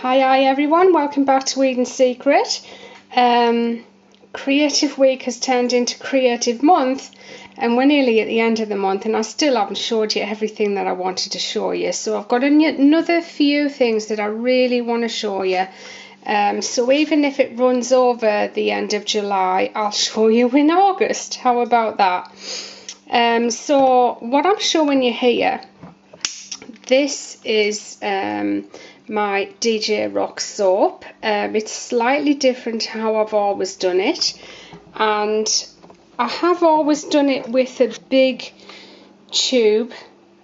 Hi everyone, welcome back to Eden Secret. Creative week has turned into creative month and we're nearly at the end of the month and I still haven't showed you everything that I wanted to show you. So I've got another few things that I really want to show you. So even if it runs over the end of July, I'll show you in August. How about that? So what I'm showing you here, this is my DJ Rock soap. It's slightly different to how I've always done it, and I have always done it with a big tube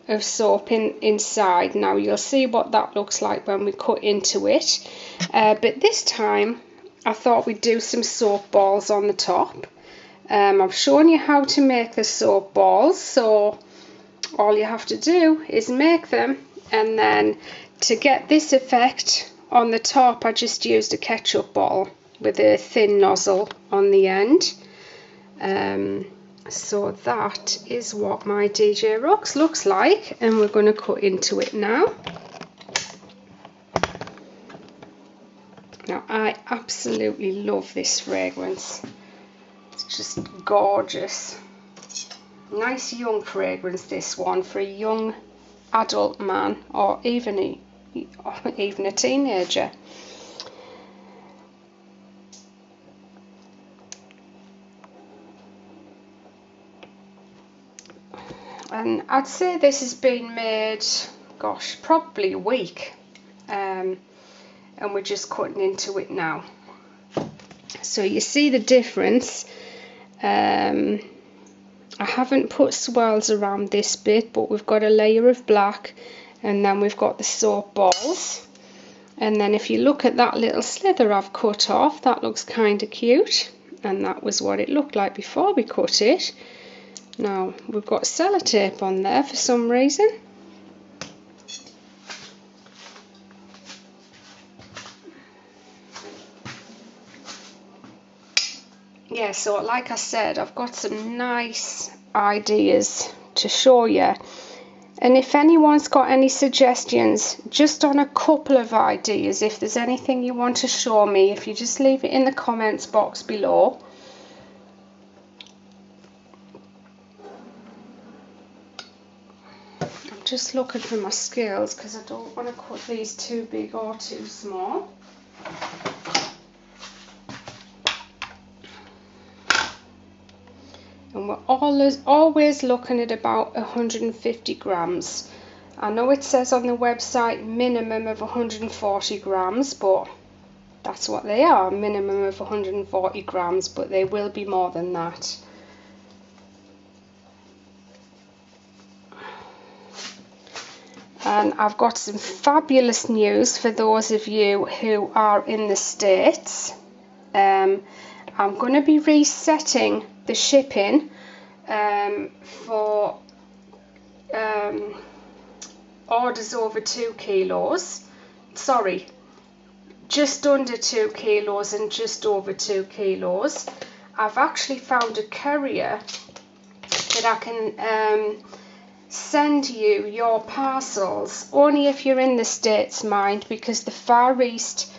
of soap inside. Now you'll see what that looks like when we cut into it, but this time I thought we'd do some soap balls on the top. I've shown you how to make the soap balls, so all you have to do is make them, and then to get this effect on the top I just used a ketchup bottle with a thin nozzle on the end. So that is what my DJ Rocks looks like, and we're going to cut into it now. Now I absolutely love this fragrance. It's just gorgeous. Nice young fragrance, this one, for a young adult man or even a teenager. And I'd say this has been made, gosh, probably a week, and we're just cutting into it now. So you see the difference. I haven't put swirls around this bit, but we've got a layer of black, and then we've got the soap balls. And then if you look at that little slither I've cut off, that looks kind of cute, and that was what it looked like before we cut it. Now we've got sellotape on there for some reason. Yeah, so like I said, I've got some nice ideas to show you, and if anyone's got any suggestions just on a couple of ideas, if there's anything you want to show me, if you just leave it in the comments box below. I'm just looking for my scales because I don't want to cut these too big or too small. And we're always looking at about 150 grams. I know it says on the website minimum of 140 grams, but that's what they are, minimum of 140 grams, but they will be more than that. And I've got some fabulous news for those of you who are in the States. I'm going to be resetting the shipping for orders over 2 kilos. Sorry, just under 2 kilos and just over 2 kilos. I've actually found a courier that I can send you your parcels, only if you're in the States, mind, because the Far East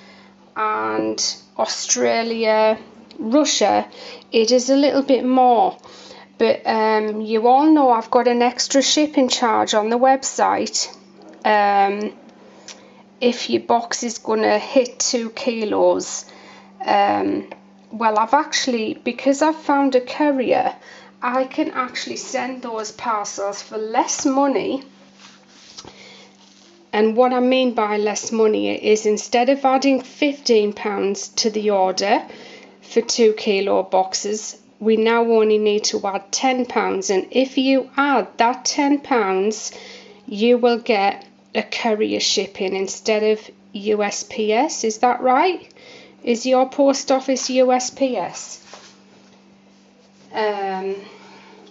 and Australia, Russia, it is a little bit more. But you all know I've got an extra shipping charge on the website if your box is going to hit 2 kilos. Well, I've actually, because I've found a courier, I can actually send those parcels for less money. And what I mean by less money is, instead of adding £15 to the order for 2 kilo boxes, we now only need to add £10. And if you add that £10, you will get a courier shipping instead of USPS. Is that right? Is your post office USPS?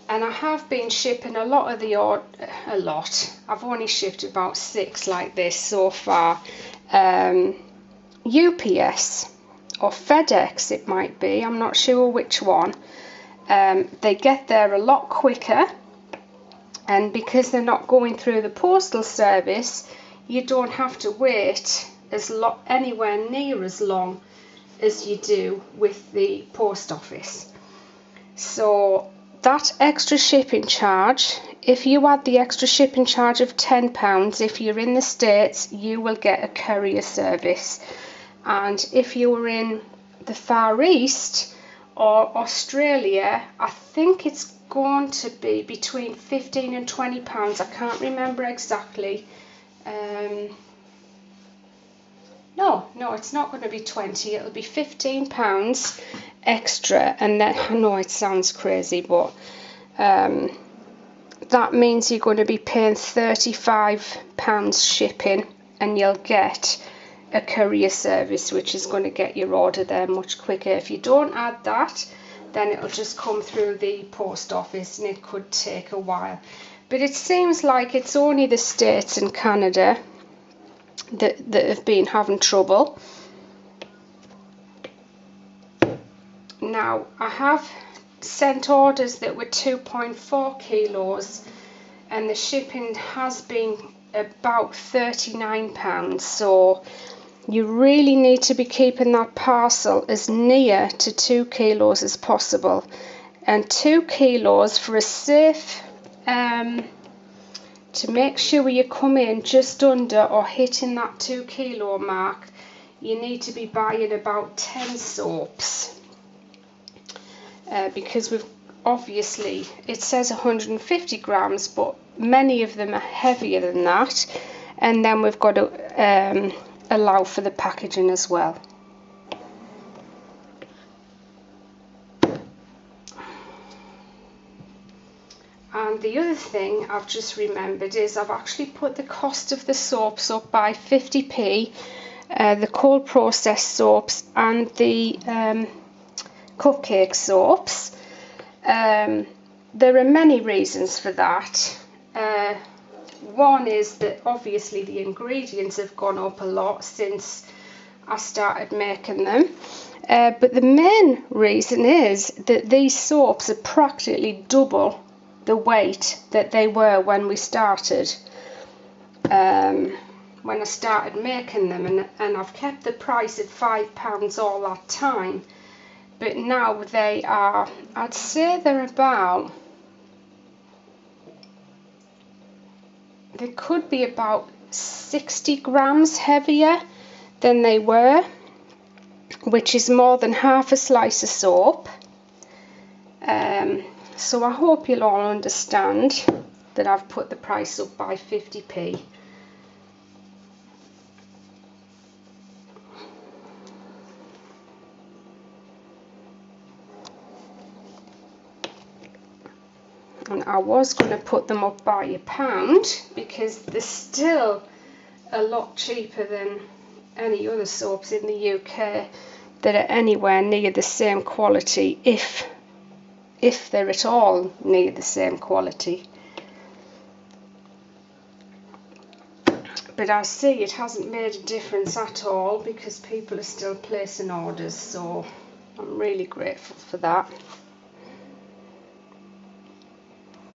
And I have been shipping a lot of the I've only shipped about 6 like this so far. UPS or FedEx it might be, I'm not sure which one. They get there a lot quicker, and because they're not going through the postal service, you don't have to wait anywhere near as long as you do with the post office. So that extra shipping charge, if you add the extra shipping charge of £10, if you're in the States, you will get a courier service. And if you're in the Far East or Australia, I think it's going to be between £15 and £20. I can't remember exactly. No, it's not going to be 20. It'll be £15 extra, and then I know it sounds crazy, but that means you're going to be paying £35 shipping, and you'll get a courier service, which is going to get your order there much quicker. If you don't add that, then it'll just come through the post office, and it could take a while. But it seems like it's only the States and Canada that have been having trouble. Now, I have sent orders that were 2.4 kilos, and the shipping has been about £39. So you really need to be keeping that parcel as near to 2 kilos as possible. And 2 kilos for a safe, to make sure you come in just under or hitting that 2 kilo mark, you need to be buying about 10 soaps. Because we've obviously, it says 150 grams, but many of them are heavier than that. And then we've got to allow for the packaging as well. And the other thing I've just remembered is I've actually put the cost of the soaps up by 50p, the cold processed soaps and the cupcake soaps. There are many reasons for that. One is that obviously the ingredients have gone up a lot since I started making them. But the main reason is that these soaps are practically double the weight that they were when we started. When I started making them, and I've kept the price at £5 all that time. But now they are, I'd say they're about, they could be about 60 grams heavier than they were, which is more than half a slice of soap. So I hope you'll all understand that I've put the price up by 50p. And I was going to put them up by £1 because they're still a lot cheaper than any other soaps in the UK that are anywhere near the same quality, if they're at all near the same quality. But I see it hasn't made a difference at all because people are still placing orders, so I'm really grateful for that.